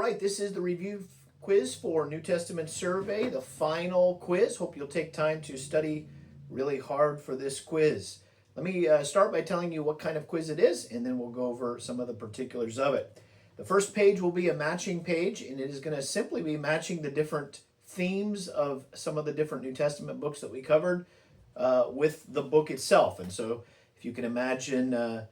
right, this is the review quiz for New Testament Survey, the final quiz. Hope you'll take time to study really hard for this quiz. Let me start by telling you what kind of quiz it is, and then we'll go over some of the particulars of it. The first page will be a matching page, and it is going to simply be matching the different themes of some of the different New Testament books that we covered with the book itself. And so if you can imagine,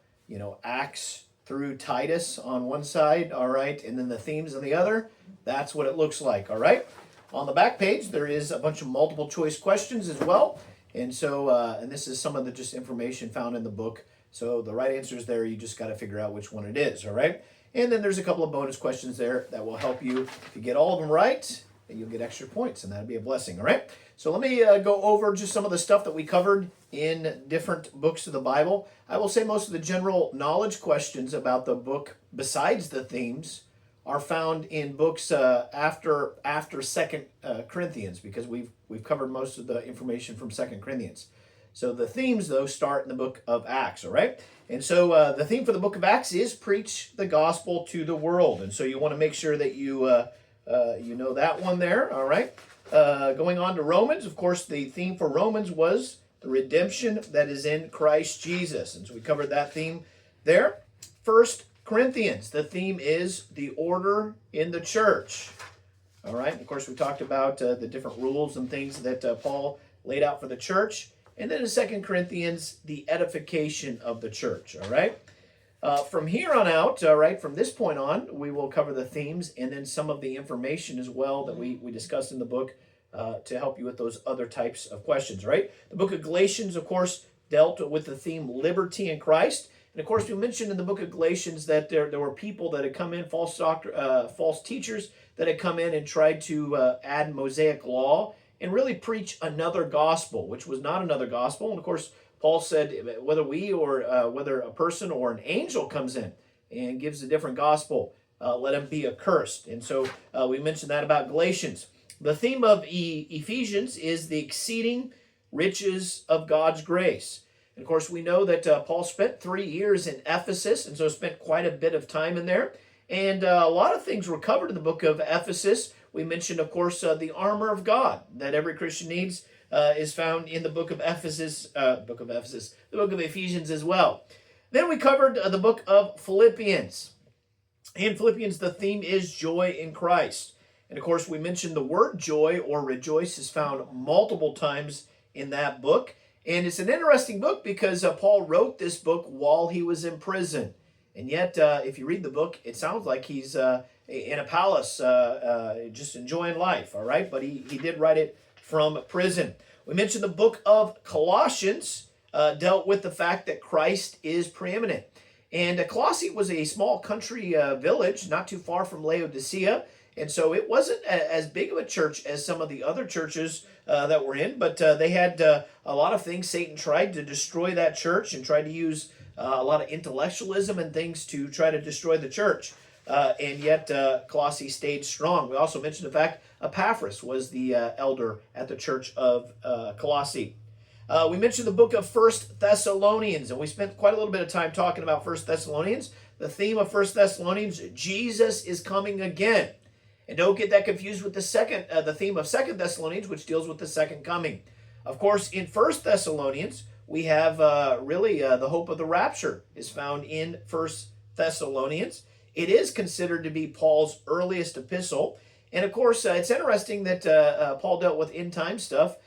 Acts through Titus on one side, all right, and then the themes on the other, that's what it looks like, all right? On the back page, there is a bunch of multiple choice questions as well. And so, and this is some of the just information found in the book. So the right answer is there. You just got to figure out which one it is, all right? And then there's a couple of bonus questions there that will help you. If you get all of them right, you'll get extra points, and that'd be a blessing, all right? So let me go over just some of the stuff that we covered in different books of the Bible. I will say most of the general knowledge questions about the book, besides the themes, are found in books after Second Corinthians, because we've covered most of the information from Second Corinthians. So the themes, though, start in the book of Acts, all right? And so the theme for the book of Acts is preach the gospel to the world. And so you want to make sure that you know that one there, all right? Going on to Romans, of course, the theme for Romans was the redemption that is in Christ Jesus. And so we covered that theme there. First Corinthians, the theme is the order in the church. All right, of course, we talked about the different rules and things that Paul laid out for the church. And then in 2 Corinthians, the edification of the church, all right? From here on out, all right, from this point on, we will cover the themes and then some of the information as well that we discussed in the book to help you with those other types of questions, right? The book of Galatians, of course, dealt with the theme liberty in Christ. And of course, we mentioned in the book of Galatians that there were people that had come in, false teachers that had come in and tried to add Mosaic law and really preach another gospel, which was not another gospel. And of course, Paul said, whether we or whether a person or an angel comes in and gives a different gospel, let him be accursed. And so we mentioned that about Galatians. The theme of Ephesians is the exceeding riches of God's grace. And of course, we know that Paul spent 3 years in Ephesus, and so spent quite a bit of time in there. And a lot of things were covered in the book of Ephesus. We mentioned, of course, the armor of God that every Christian needs is found in the book of the book of Ephesians as well. Then we covered the book of Philippians. In Philippians, the theme is joy in Christ. And of course, we mentioned the word joy or rejoice is found multiple times in that book. And it's an interesting book because Paul wrote this book while he was in prison. And yet, if you read the book, it sounds like he's in a palace just enjoying life, all right? But he did write it from prison. We mentioned the book of Colossians dealt with the fact that Christ is preeminent. And Colossae was a small country village not too far from Laodicea. And so it wasn't as big of a church as some of the other churches that were in, but they had a lot of things. Satan tried to destroy that church and tried to use a lot of intellectualism and things to try to destroy the church. And yet Colossae stayed strong. We also mentioned the fact Epaphras was the elder at the church of Colossae. We mentioned the book of First Thessalonians, and we spent quite a little bit of time talking about First Thessalonians. The theme of First Thessalonians, Jesus is coming again. And don't get that confused with the theme of Second Thessalonians, which deals with the second coming. Of course, in First Thessalonians, we have the hope of the rapture is found in First Thessalonians. It is considered to be Paul's earliest epistle. And of course, it's interesting that Paul dealt with end-time stuff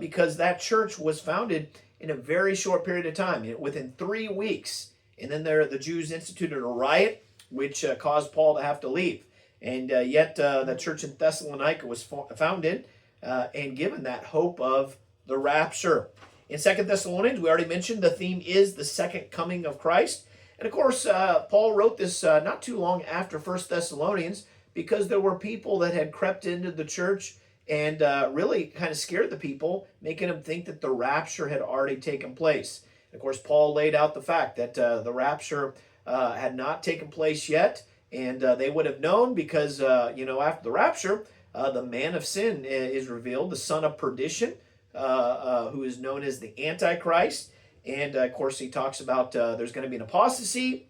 because that church was founded in a very short period of time, within 3 weeks. And then the Jews instituted a riot, which caused Paul to have to leave. And yet the church in Thessalonica was founded and given that hope of the rapture. In 2 Thessalonians, we already mentioned the theme is the second coming of Christ. And of course, Paul wrote this not too long after 1 Thessalonians because there were people that had crept into the church and really kind of scared the people, making them think that the rapture had already taken place. And of course, Paul laid out the fact that the rapture had not taken place yet. And they would have known because, after the rapture, the man of sin is revealed, the son of perdition, who is known as the Antichrist. And, of course, he talks about there's going to be an apostasy,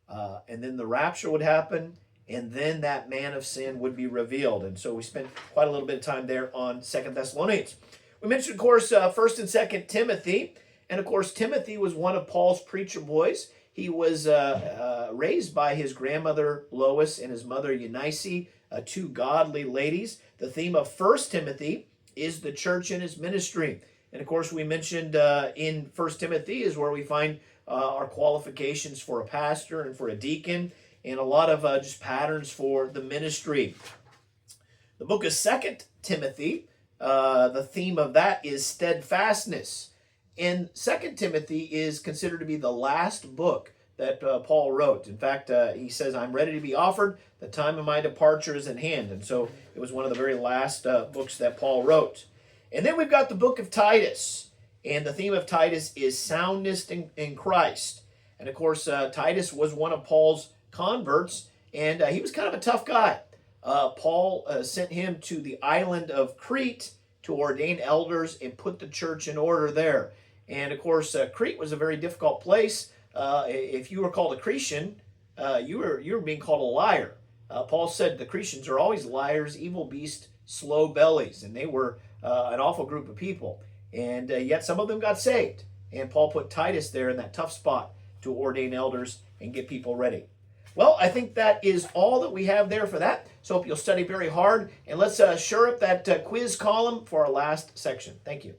and then the rapture would happen, and then that man of sin would be revealed. And so we spent quite a little bit of time there on Second Thessalonians. We mentioned, of course, 1st and 2nd Timothy. And, of course, Timothy was one of Paul's preacher boys. He was raised by his grandmother Lois and his mother Eunice, two godly ladies. The theme of 1st Timothy is the church and his ministry. And, of course, we mentioned in 1st Timothy is where we find our qualifications for a pastor and for a deacon, and a lot of just patterns for the ministry. The book of 2nd Timothy, the theme of that is steadfastness. And 2nd Timothy is considered to be the last book that Paul wrote. In fact, he says, I'm ready to be offered. The time of my departure is at hand. And so it was one of the very last books that Paul wrote. And then we've got the book of Titus. And the theme of Titus is soundness in Christ. And of course, Titus was one of Paul's converts. And he was kind of a tough guy. Paul sent him to the island of Crete to ordain elders and put the church in order there. And of course, Crete was a very difficult place. If you were called a Cretan, you were being called a liar. Paul said the Cretans are always liars, evil beasts, slow bellies, and they were an awful group of people. And yet some of them got saved. And Paul put Titus there in that tough spot to ordain elders and get people ready. Well, I think that is all that we have there for that. So hope you'll study very hard. And let's shore up that quiz column for our last section. Thank you.